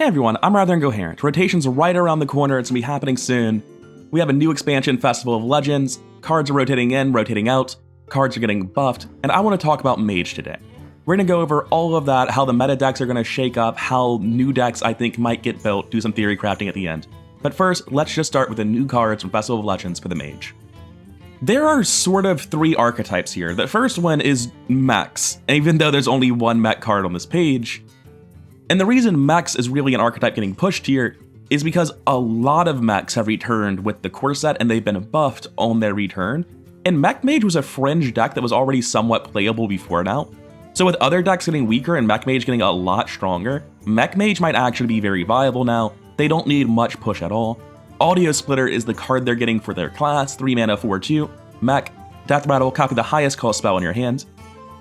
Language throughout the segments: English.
Hey everyone, I'm rather incoherent. Rotation's right around the corner, it's gonna be happening soon. We have a new expansion, Festival of Legends, cards are rotating in, rotating out, cards are getting buffed, and I want to talk about Mage today. We're gonna go over all of that, how the meta decks are gonna shake up, how new decks I think might get built, do some theory crafting at the end. But first, let's just start with the new cards from Festival of Legends for the Mage. There are sort of three archetypes here. The first one is mechs, even though there's only one mech card on this page. And the reason mechs is really an archetype getting pushed here is because a lot of mechs have returned with the core set and they've been buffed on their return. And Mech Mage was a fringe deck that was already somewhat playable before now. So with other decks getting weaker and Mech Mage getting a lot stronger, Mech Mage might actually be very viable now. They don't need much push at all. Audio Splitter is the card they're getting for their class, 3 mana 4/2, Mech, Death Rattle, copy the highest cost spell in your hand.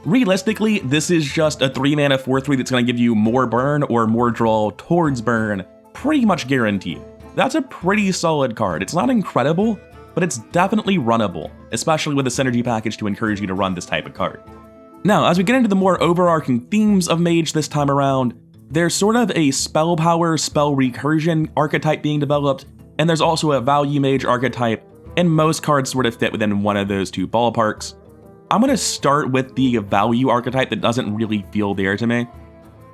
Realistically, this is just a 3 mana 4/3 that's going to give you more burn or more draw towards burn, pretty much guaranteed. That's a pretty solid card. It's not incredible, but it's definitely runnable, especially with a synergy package to encourage you to run this type of card. Now, as we get into the more overarching themes of Mage this time around, there's sort of a spell power, spell recursion archetype being developed, and there's also a value mage archetype, and most cards sort of fit within one of those two ballparks. I'm going to start with the value archetype that doesn't really feel there to me.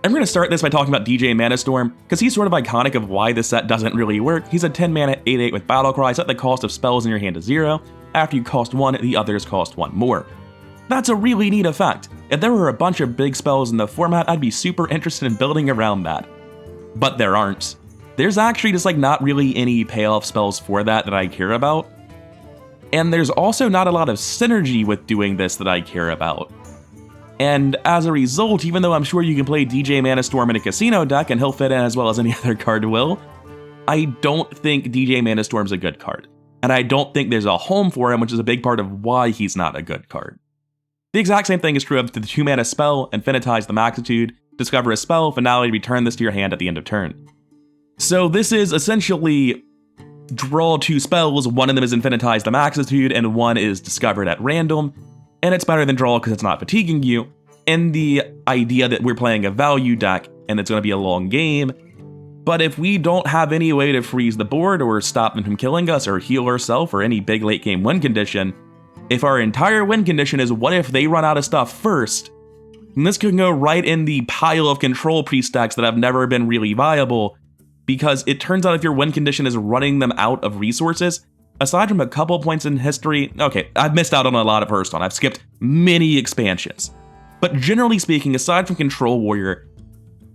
I'm going to start this by talking about DJ Manastorm, because he's sort of iconic of why this set doesn't really work. He's a 10 mana 8/8 with Battle Cry, set the cost of spells in your hand to 0. After you cost 1, the others cost 1 more. That's a really neat effect. If there were a bunch of big spells in the format, I'd be super interested in building around that. But there aren't. There's actually just not really any payoff spells for that I care about. And there's also not a lot of synergy with doing this that I care about. And as a result, even though I'm sure you can play DJ Manastorm in a casino deck and he'll fit in as well as any other card will, I don't think DJ Manastorm's a good card. And I don't think there's a home for him, which is a big part of why he's not a good card. The exact same thing is true of the 2 mana spell, Infinitize the Maxitude, discover a spell, finale, return this to your hand at the end of turn. So this is essentially draw 2 spells, one of them is Infinitize the Maxitude, and one is discovered at random, and it's better than draw because it's not fatiguing you, and the idea that we're playing a value deck, and it's going to be a long game, but if we don't have any way to freeze the board, or stop them from killing us, or heal ourselves, or any big late game win condition, if our entire win condition is what if they run out of stuff first, then this could go right in the pile of control priest decks that have never been really viable, because it turns out if your win condition is running them out of resources, aside from a couple points in history, okay, I've missed out on a lot of Hearthstone, I've skipped many expansions. But generally speaking, aside from Control Warrior,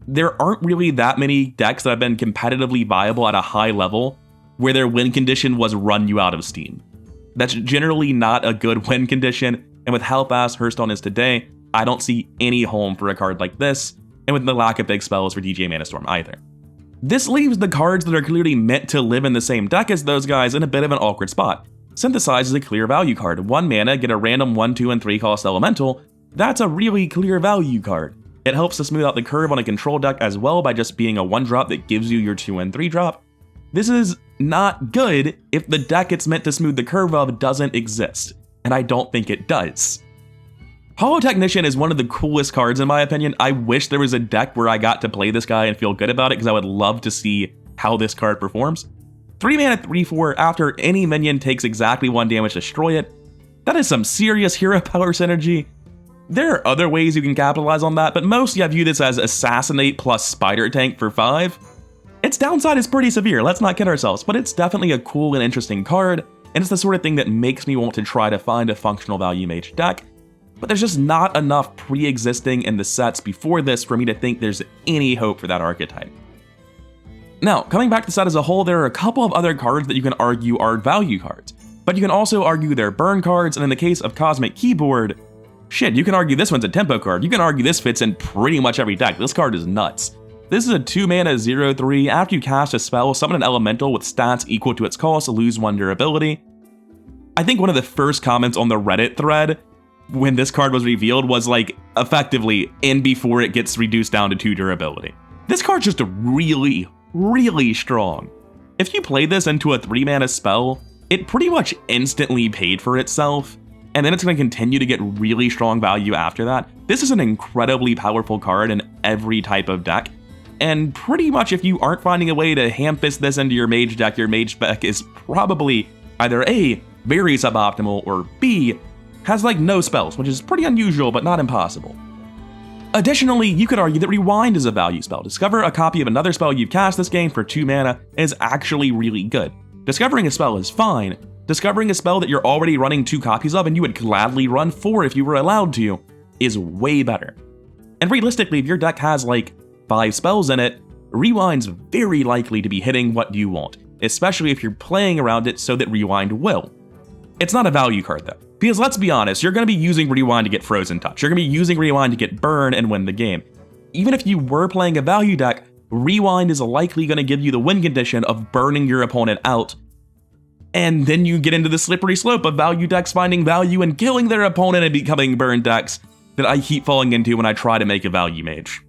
there aren't really that many decks that have been competitively viable at a high level where their win condition was run you out of steam. That's generally not a good win condition, and with how fast Hearthstone is today, I don't see any home for a card like this, and with the lack of big spells for DJ Manastorm either. This leaves the cards that are clearly meant to live in the same deck as those guys in a bit of an awkward spot. Synthesize is a clear value card. 1 mana, get a random 1, 2, and 3 cost elemental. That's a really clear value card. It helps to smooth out the curve on a control deck as well by just being a 1-drop that gives you your 2 and 3 drop. This is not good if the deck it's meant to smooth the curve of doesn't exist, and I don't think it does. Holotechnician is one of the coolest cards in my opinion. I wish there was a deck where I got to play this guy and feel good about it because I would love to see how this card performs. 3 mana 3/4 after any minion takes exactly 1 damage to destroy it. That is some serious hero power synergy. There are other ways you can capitalize on that, but mostly I view this as Assassinate plus Spider Tank for 5. Its downside is pretty severe, let's not kid ourselves, but it's definitely a cool and interesting card, and it's the sort of thing that makes me want to try to find a functional value mage deck. But there's just not enough pre-existing in the sets before this for me to think there's any hope for that archetype. Now, coming back to the set as a whole, there are a couple of other cards that you can argue are value cards, but you can also argue they're burn cards, and in the case of Cosmic Keyboard, shit, you can argue this one's a tempo card. You can argue this fits in pretty much every deck. This card is nuts. This is a 2 mana 0/3. After you cast a spell, summon an elemental with stats equal to its cost, lose 1 durability. I think one of the first comments on the Reddit thread when this card was revealed was effectively in before it gets reduced down to 2 durability. This card's just really, really strong. If you play this into a 3 mana spell, it pretty much instantly paid for itself, and then it's going to continue to get really strong value after that. This is an incredibly powerful card in every type of deck, and pretty much if you aren't finding a way to ham-fist this into your mage deck, your mage spec is probably either A, very suboptimal, or B, has like no spells, which is pretty unusual but not impossible. Additionally, you could argue that Rewind is a value spell. Discover a copy of another spell you've cast this game for 2 mana is actually really good. Discovering a spell is fine. Discovering a spell that you're already running 2 copies of and you would gladly run 4 if you were allowed to is way better. And realistically, if your deck has like 5 spells in it, Rewind's very likely to be hitting what you want, especially if you're playing around it so that Rewind will. It's not a value card though, because let's be honest, you're going to be using Rewind to get Frozen Touch, you're going to be using Rewind to get Burn and win the game. Even if you were playing a value deck, Rewind is likely going to give you the win condition of burning your opponent out, and then you get into the slippery slope of value decks finding value and killing their opponent and becoming burn decks that I keep falling into when I try to make a value mage.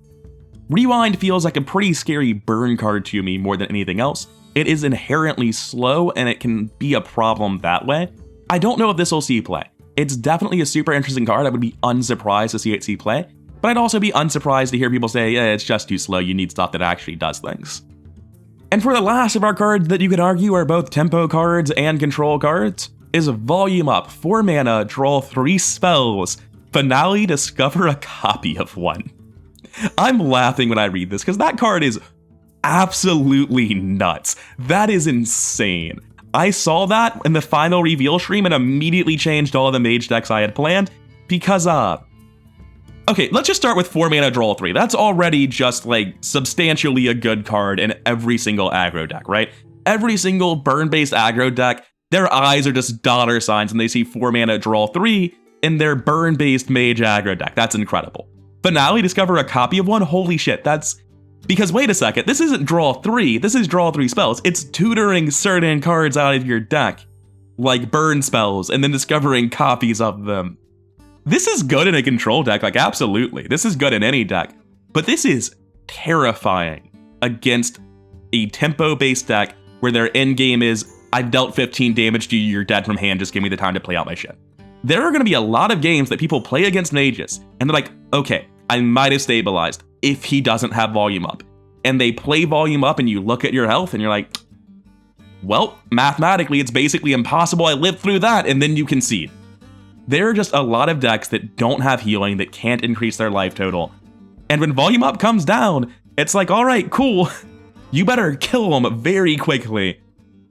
Rewind feels like a pretty scary burn card to me more than anything else. It is inherently slow and it can be a problem that way. I don't know if this will see play. It's definitely a super interesting card. I would be unsurprised to see it see play, but I'd also be unsurprised to hear people say, yeah, it's just too slow, you need stuff that actually does things. And for the last of our cards that you could argue are both tempo cards and control cards, is Volume Up, 4 mana, draw 3 spells, Finale, discover a copy of one. I'm laughing when I read this because that card is absolutely nuts. That is insane. I saw that in the final reveal stream and immediately changed all of the mage decks I had planned because, okay, let's just start with 4 mana, draw 3. That's already just like substantially a good card in every single aggro deck, right? Every single burn-based aggro deck, their eyes are just dollar signs and they see 4 mana, draw 3 in their burn-based mage aggro deck. That's incredible. Finale, discover a copy of one? Holy shit, that's... Because wait a second, this isn't draw 3, this is draw 3 spells. It's tutoring certain cards out of your deck, like burn spells, and then discovering copies of them. This is good in a control deck, like absolutely. This is good in any deck. But this is terrifying against a tempo-based deck where their end game is, I've dealt 15 damage to you, you're dead from hand, just give me the time to play out my shit. There are going to be a lot of games that people play against mages, and they're like, okay, I might have stabilized if he doesn't have Volume Up. And they play Volume Up and you look at your health and you're like, well, mathematically, it's basically impossible I lived through that, and then you concede. There are just a lot of decks that don't have healing, that can't increase their life total. And when Volume Up comes down, it's like, all right, cool, you better kill them very quickly.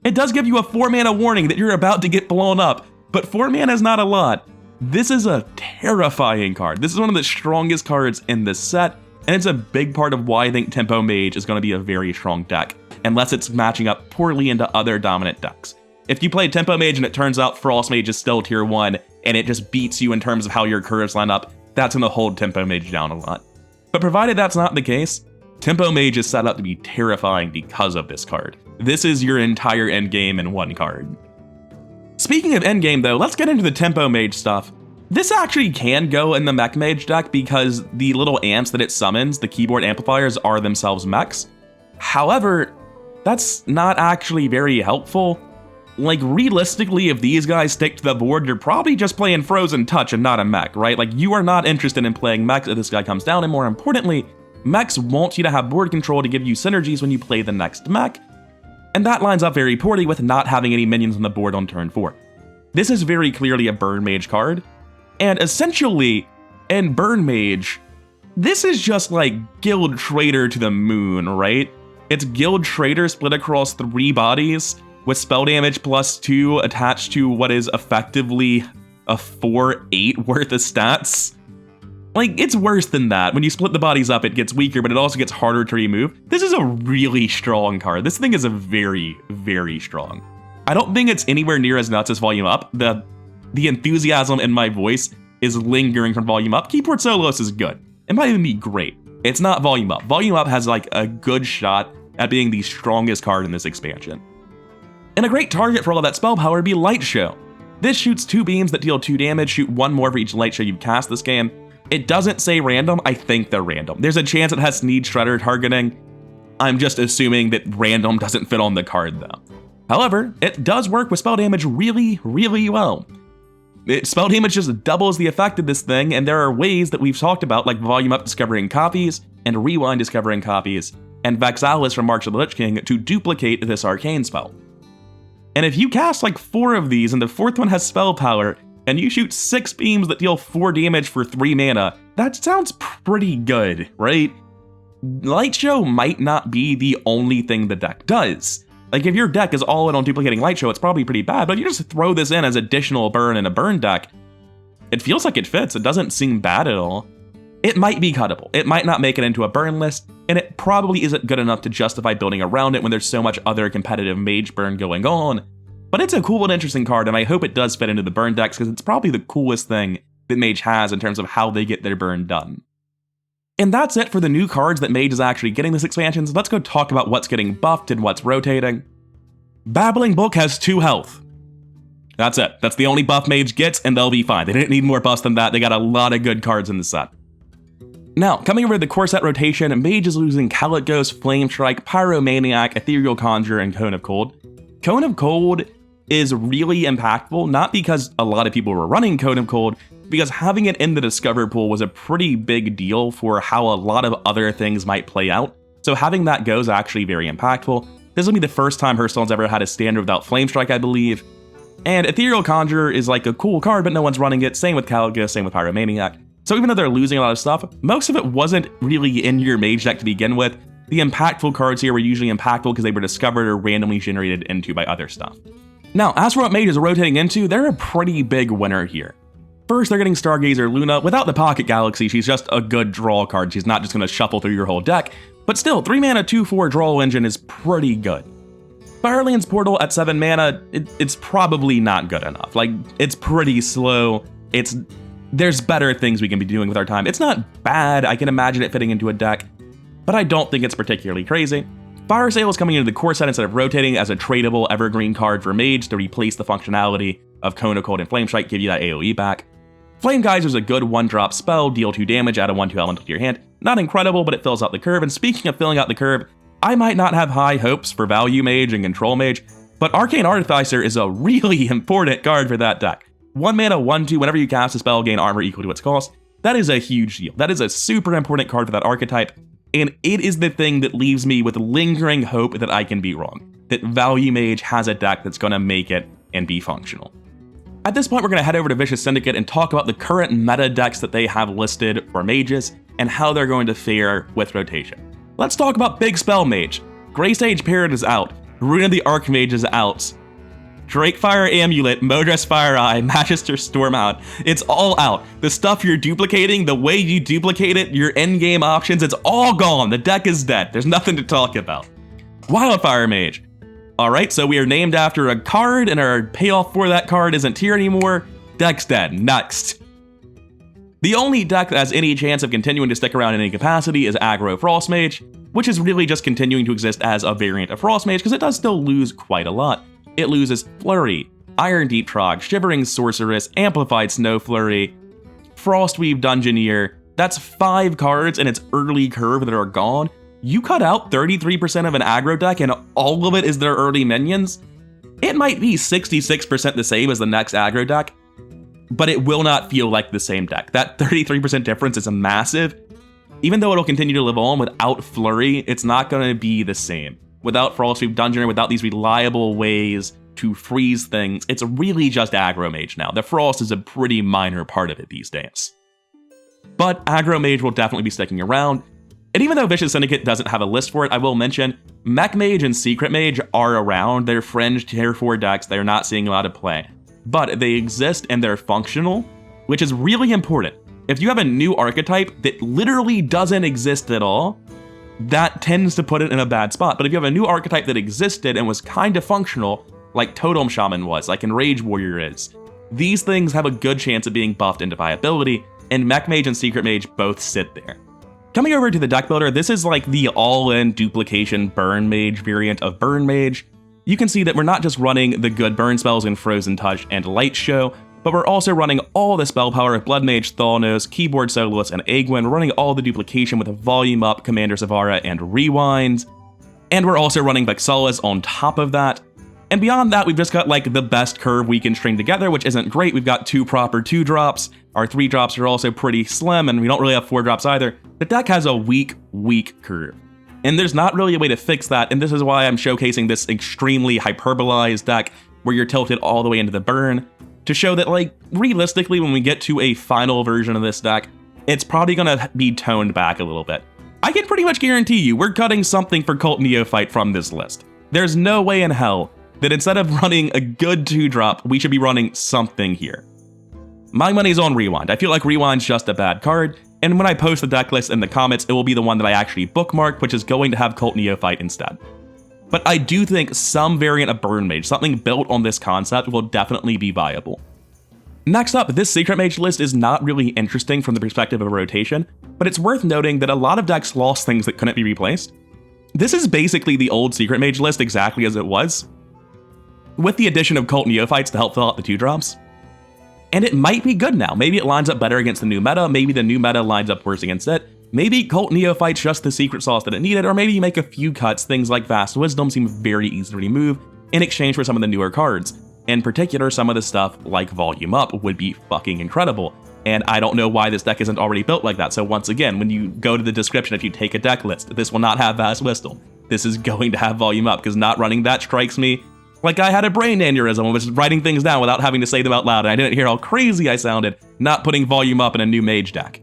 It does give you a 4 mana warning that you're about to get blown up, but 4 mana is not a lot. This is a terrifying card. This is one of the strongest cards in this set, and it's a big part of why I think Tempo Mage is going to be a very strong deck, unless it's matching up poorly into other dominant decks. If you play Tempo Mage and it turns out Frost Mage is still tier 1, and it just beats you in terms of how your curves line up, that's going to hold Tempo Mage down a lot. But provided that's not the case, Tempo Mage is set up to be terrifying because of this card. This is your entire endgame in one card. Speaking of endgame though, let's get into the Tempo Mage stuff. This actually can go in the Mech Mage deck because the little amps that it summons, the keyboard amplifiers, are themselves mechs. However, that's not actually very helpful. Like, realistically, if these guys stick to the board, you're probably just playing Frozen Touch and not a mech, right? Like, you are not interested in playing mechs if this guy comes down, and more importantly, mechs want you to have board control to give you synergies when you play the next mech, and that lines up very poorly with not having any minions on the board on turn 4. This is very clearly a Burn Mage card, and essentially, in Burn Mage, this is just like Guild Trader to the moon, right? It's Guild Trader split across 3 bodies, with spell damage +2 attached to what is effectively a 4/8 worth of stats. Like, it's worse than that. When you split the bodies up, it gets weaker, but it also gets harder to remove. This is a really strong card. This thing is a very, very strong. I don't think it's anywhere near as nuts as Volume Up. The enthusiasm in my voice is lingering from Volume Up. Keyboard Soloist is good. It might even be great. It's not Volume Up. Volume Up has like a good shot at being the strongest card in this expansion. And a great target for all of that spell power would be Lightshow. This shoots 2 beams that deal 2 damage, shoot 1 more for each Lightshow you cast this game. It doesn't say random, I think they're random. There's a chance it has Sneed Shredder targeting. I'm just assuming that random doesn't fit on the card though. However, it does work with spell damage really, really well. Spell damage just doubles the effect of this thing, and there are ways that we've talked about, like Volume Up discovering copies, and Rewind discovering copies, and Vexalis from March of the Lich King to duplicate this arcane spell. And if you cast like 4 of these and the 4th one has spell power, and you shoot 6 beams that deal 4 damage for 3 mana, that sounds pretty good, right? Lightshow might not be the only thing the deck does. Like, if your deck is all in on duplicating Lightshow, it's probably pretty bad, but if you just throw this in as additional burn in a burn deck, it feels like it fits. It doesn't seem bad at all. It might be cuttable. It might not make it into a burn list, and it probably isn't good enough to justify building around it when there's so much other competitive mage burn going on. But it's a cool and interesting card, and I hope it does fit into the burn decks, because it's probably the coolest thing that Mage has in terms of how they get their burn done. And that's it for the new cards that Mage is actually getting this expansion, so let's go talk about what's getting buffed and what's rotating. Babbling Book has 2 health. That's it. That's the only buff Mage gets, and they'll be fine. They didn't need more buffs than that. They got a lot of good cards in the set. Now, coming over to the core set rotation, Mage is losing Callot Ghost, Flame Strike, Pyromaniac, Ethereal Conjure, and Cone of Cold. Cone of Cold is really impactful, not because a lot of people were running Cone of Cold, because having it in the Discover pool was a pretty big deal for how a lot of other things might play out. So having that go is actually very impactful. This will be the first time Hearthstone's ever had a standard without Flame Strike, I believe. And Ethereal Conjure is like a cool card, but no one's running it. Same with Callot Ghost, same with Pyromaniac. So even though they're losing a lot of stuff, most of it wasn't really in your Mage deck to begin with. The impactful cards here were usually impactful because they were discovered or randomly generated into by other stuff. Now, as for what Mage is rotating into, they're a pretty big winner here. First, they're getting Stargazer Luna. Without the Pocket Galaxy, she's just a good draw card. She's not just going to shuffle through your whole deck, but still, 3 mana 2/4 draw engine is pretty good. Firelands Portal at 7 mana, it's probably not good enough. Like, it's pretty slow. There's better things we can be doing with our time. It's not bad. I can imagine it fitting into a deck, but I don't think it's particularly crazy. Fire Sale is coming into the core set instead of rotating as a tradable evergreen card for Mage to replace the functionality of Cone of Cold and Flame Strike, give you that AoE back. Flame Geyser is a good 1-drop spell, deal 2 damage, add a 1/2 elemental to your hand. Not incredible, but it fills out the curve, and speaking of filling out the curve, I might not have high hopes for Value Mage and Control Mage, but Arcane Artificer is a really important card for that deck. 1 mana, 1/2, whenever you cast a spell, gain armor equal to its cost. That is a huge deal. That is a super important card for that archetype, and it is the thing that leaves me with lingering hope that I can be wrong. That Value Mage has a deck that's going to make it and be functional. At this point, we're going to head over to Vicious Syndicate and talk about the current meta decks that they have listed for Mages and how they're going to fare with rotation. Let's talk about Big Spell Mage. Grey Sage Parrot is out. Rune of the Archmage is out. Drakefire Amulet, Modress Fire Eye, Magister Stormhound. It's all out. The stuff you're duplicating, the way you duplicate it, your endgame options, it's all gone. The deck is dead. There's nothing to talk about. Wildfire Mage. Alright, so we are named after a card, and our payoff for that card isn't here anymore. Deck's dead. Next. The only deck that has any chance of continuing to stick around in any capacity is Aggro Frost Mage, which is really just continuing to exist as a variant of Frost Mage because it does still lose quite a lot. It loses Flurry, Iron Deep Trog, Shivering Sorceress, Amplified Snow Flurry, Frostweave Dungeoneer. That's 5 cards in its early curve that are gone. You cut out 33% of an aggro deck and all of it is their early minions? It might be 66% the same as the next aggro deck, but it will not feel like the same deck. That 33% difference is massive. Even though it'll continue to live on without Flurry, it's not going to be the same. Without Frostweave Dungeoneer, without these reliable ways to freeze things, it's really just Aggro Mage now. The Frost is a pretty minor part of it these days. But Aggro Mage will definitely be sticking around. And even though Vicious Syndicate doesn't have a list for it, I will mention Mech Mage and Secret Mage are around. They're fringe tier 4 decks. They're not seeing a lot of play. But they exist and they're functional, which is really important. If you have a new archetype that literally doesn't exist at all, that tends to put it in a bad spot. But if you have a new archetype that existed and was kind of functional, like Totem Shaman was, like Enrage Warrior is, these things have a good chance of being buffed into viability, and Mech Mage and Secret Mage both sit there. Coming over to the deck builder, this is like the all-in duplication Burn Mage variant of Burn Mage. You can see that we're not just running the good burn spells in Frozen Touch and Lightshow, but we're also running all the spell power of Blood Mage, Thalnos, Keyboard Soloist, and Egwin. We're running all the duplication with Volume Up, Commander Savara, and Rewind. And we're also running Vexalis on top of that. And beyond that, we've just got like the best curve we can string together, which isn't great. We've got 2 proper 2-drops. Our 3-drops are also pretty slim, and we don't really have 4-drops either. The deck has a weak curve. And there's not really a way to fix that, and this is why I'm showcasing this extremely hyperbolized deck where you're tilted all the way into the burn, to show that, like, realistically, when we get to a final version of this deck, it's probably gonna be toned back a little bit. I can pretty much guarantee you we're cutting something for Cult Neophyte from this list. There's no way in hell that instead of running a good 2-drop, we should be running something here. My money's on Rewind. I feel like Rewind's just a bad card, and when I post the deck list in the comments, it will be the one that I actually bookmark, which is going to have Cult Neophyte instead. But I do think some variant of Burn Mage, something built on this concept, will definitely be viable. Next up, this Secret Mage list is not really interesting from the perspective of rotation, but it's worth noting that a lot of decks lost things that couldn't be replaced. This is basically the old Secret Mage list exactly as it was, with the addition of Cult Neophytes to help fill out the 2-drops. And it might be good now. Maybe it lines up better against the new meta, maybe the new meta lines up worse against it, maybe Cult Neophyte's just the secret sauce that it needed, or maybe you make a few cuts. Things like Vast Wisdom seem very easy to remove in exchange for some of the newer cards. In particular, some of the stuff like Volume Up would be fucking incredible, and I don't know why this deck isn't already built like that. So once again, when you go to the description, if you take a deck list, this will not have Vast Wisdom. This is going to have Volume Up, because not running that strikes me like I had a brain aneurysm and was writing things down without having to say them out loud, and I didn't hear how crazy I sounded not putting Volume Up in a new Mage deck.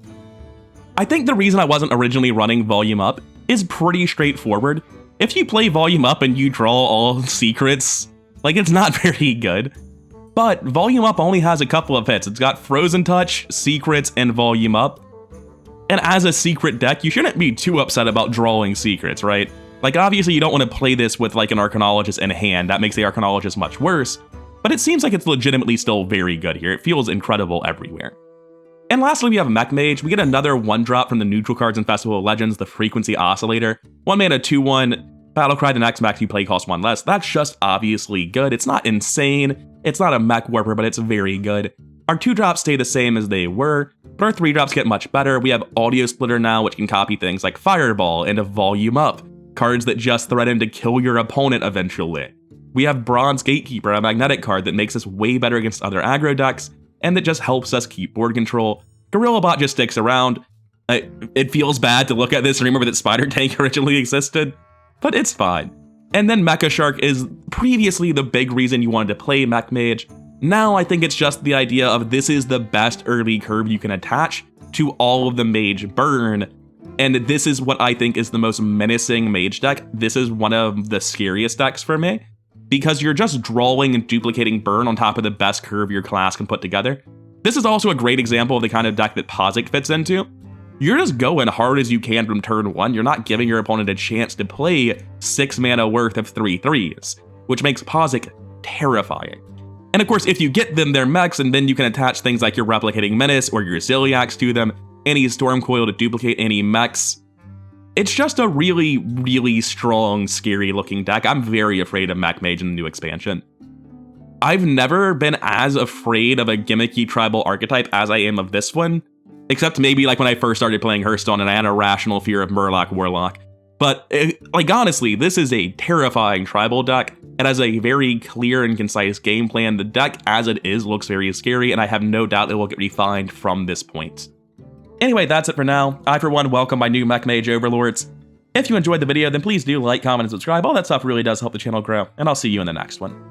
I think the reason I wasn't originally running Volume Up is pretty straightforward. If you play Volume Up and you draw all secrets, like, it's not very good. But Volume Up only has a couple of hits. It's got Frozen Touch, Secrets, and Volume Up. And as a secret deck, you shouldn't be too upset about drawing secrets, right? Like, obviously you don't want to play this with like an Arcanologist in hand. That makes the Arcanologist much worse. But it seems like it's legitimately still very good here. It feels incredible everywhere. And lastly, we have Mech Mage. We get another 1-drop from the neutral cards in Festival of Legends, the Frequency Oscillator. 1 mana, 2/1. Battlecry, the next max you play costs 1 less. That's just obviously good. It's not insane. It's not a mech warper, but it's very good. Our 2-drops stay the same as they were, but our 3-drops get much better. We have Audio Splitter now, which can copy things like Fireball and a Volume Up, cards that just threaten to kill your opponent eventually. We have Bronze Gatekeeper, a magnetic card that makes us way better against other aggro decks, and that just helps us keep board control. Gorillabot just sticks around. It feels bad to look at this and remember that Spider Tank originally existed, but it's fine. And then Mecha Shark is previously the big reason you wanted to play Mech Mage. Now I think it's just the idea of this is the best early curve you can attach to all of the Mage burn, and this is what I think is the most menacing Mage deck. This is one of the scariest decks for me, because you're just drawing and duplicating burn on top of the best curve your class can put together. This is also a great example of the kind of deck that Pozic fits into. You're just going hard as you can from turn 1. You're not giving your opponent a chance to play 6 mana worth of 3/3s, which makes Pozic terrifying. And of course, if you get them, they're mechs, and then you can attach things like your Replicating Menace or your Ziliax to them, any Storm Coil to duplicate any mechs. It's just a really, really strong, scary looking deck. I'm very afraid of Mech Mage in the new expansion. I've never been as afraid of a gimmicky tribal archetype as I am of this one. Except maybe like when I first started playing Hearthstone and I had a rational fear of Murloc Warlock. But like honestly, this is a terrifying tribal deck. It has a very clear and concise game plan. The deck as it is looks very scary, and I have no doubt it will get refined from this point. Anyway, that's it for now. I for one welcome my new Mech Mage overlords. If you enjoyed the video, then please do like, comment, and subscribe. All that stuff really does help the channel grow, and I'll see you in the next one.